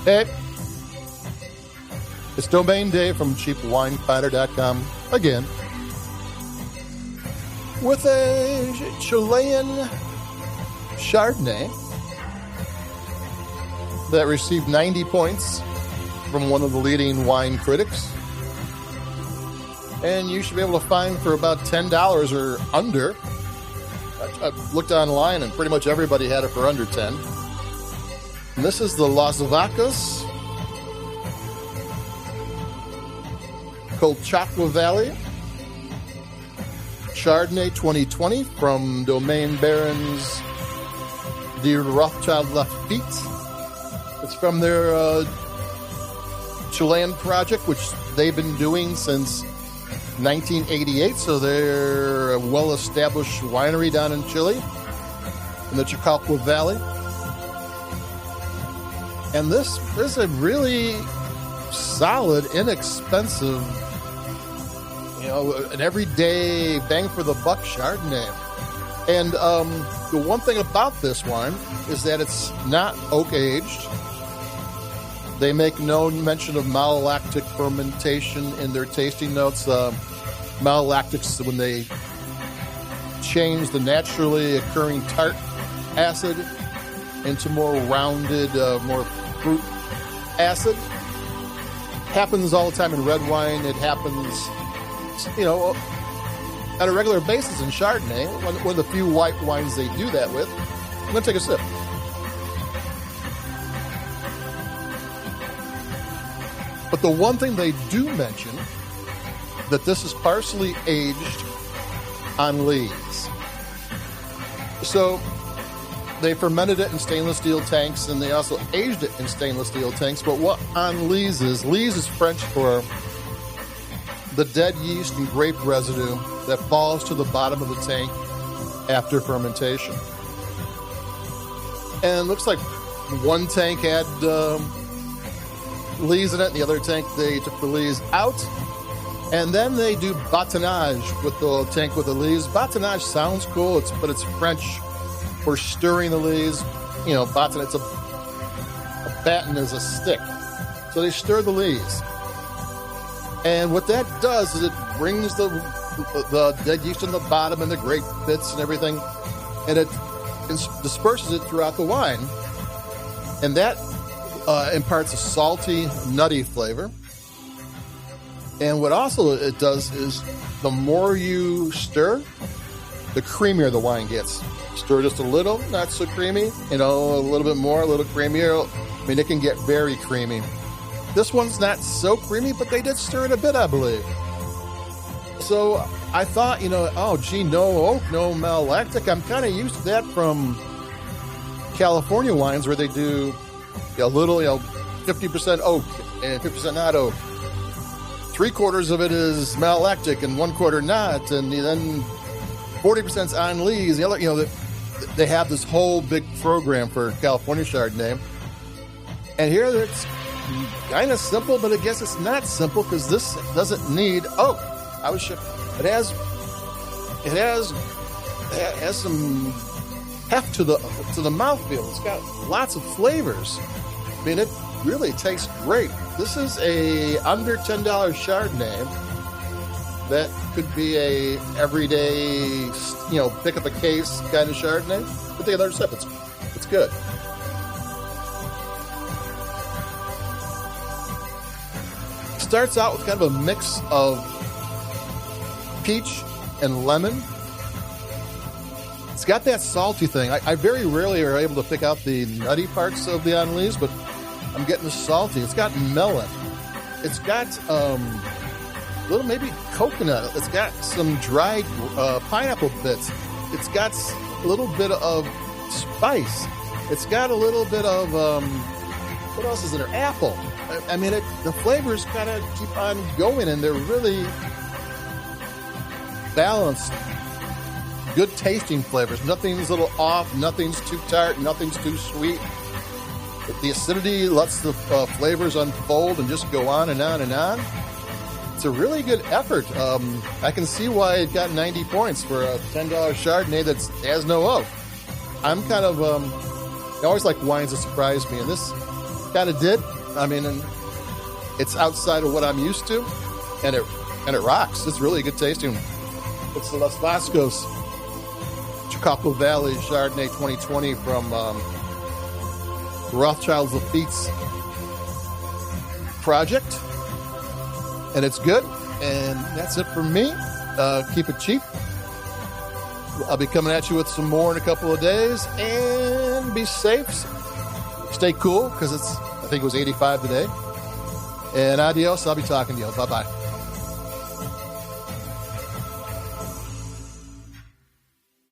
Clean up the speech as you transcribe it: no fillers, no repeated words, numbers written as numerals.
Hey, it's Domain Day from CheapWineFinder.com again with a Chilean Chardonnay that received 90 points from one of the leading wine critics. And you should be able to find for about $10 or under. I looked online and pretty much everybody had it for under 10. And this is the Los Vascos Colchagua Valley Chardonnay 2020 from Domaines de Rothschild Lafite. It's from their Chilean project, which they've been doing since 1988. So they're a well-established winery down in Chile, in the Colchagua Valley. And this is a really solid, inexpensive, an everyday bang for the buck Chardonnay. And the one thing about this wine is that it's not oak aged. They make no mention of malolactic fermentation in their tasting notes. Malolactics, when they change the naturally occurring tart acid into more rounded, more fruit acid. Happens all the time in red wine. It happens, on a regular basis in Chardonnay. One of the few white wines they do that with. I'm going to take a sip. But the one thing they do mention, that this is partially aged on lees. So they fermented it in stainless steel tanks, and they also aged it in stainless steel tanks. But what on lees is French for the dead yeast and grape residue that falls to the bottom of the tank after fermentation. And it looks like one tank had lees in it, and the other tank they took the lees out. And then they do batonnage with the tank with the lees. Batonnage sounds cool, but it's French for stirring the lees. Baton, a baton is a stick. So they stir the lees. And what that does is it brings the dead yeast on the bottom and the grape bits and everything, and it disperses it throughout the wine. And that imparts a salty, nutty flavor. And what also it does is the more you stir, the creamier the wine gets. Stir just a little, not so creamy, a little bit more, a little creamier. I mean, it can get very creamy. This one's not so creamy, but they did stir it a bit, I believe. So I thought, no oak, no malolactic. I'm kind of used to that from California wines where they do a little, 50% oak and 50% not oak. 3/4 of it is malolactic and 1/4 not, and then 40% on lees. The other, they have this whole big program for California Chardonnay, and here it's kind of simple, but I guess it's not simple because this doesn't need oak. I was sure it has some heft to the mouthfeel. It's got lots of flavors. I mean, it really tastes great. This is a under $10 Chardonnay that could be a everyday, pick up a case kind of Chardonnay. But take another sip. It's good. Starts out with kind of a mix of peach and lemon. It's got that salty thing. I very rarely are able to pick out the nutty parts of the anise, but I'm getting the salty. It's got melon. It's got a little maybe coconut. It's got some dried pineapple bits. It's got a little bit of spice. It's got a little bit of, what else is in there? Apple. I mean, the flavors kind of keep on going, and they're really balanced, good tasting flavors. Nothing's a little off. Nothing's too tart. Nothing's too sweet. The acidity lets the flavors unfold and just go on and on and on. It's a really good effort. I can see why it got 90 points for a $10 Chardonnay that has no oak. I'm kind of, I always like wines that surprise me, and this kind of did. I mean, and it's outside of what I'm used to, and it rocks. It's really good tasting. It's the Los Vascos Colchagua Valley Chardonnay 2020 from Rothschild's Lafite's project, and it's good. And that's it from me. Keep it cheap. I'll be coming at you with some more in a couple of days, and be safe. Stay cool, because I think it was 85 today. And adios. I'll be talking to you. Bye-bye.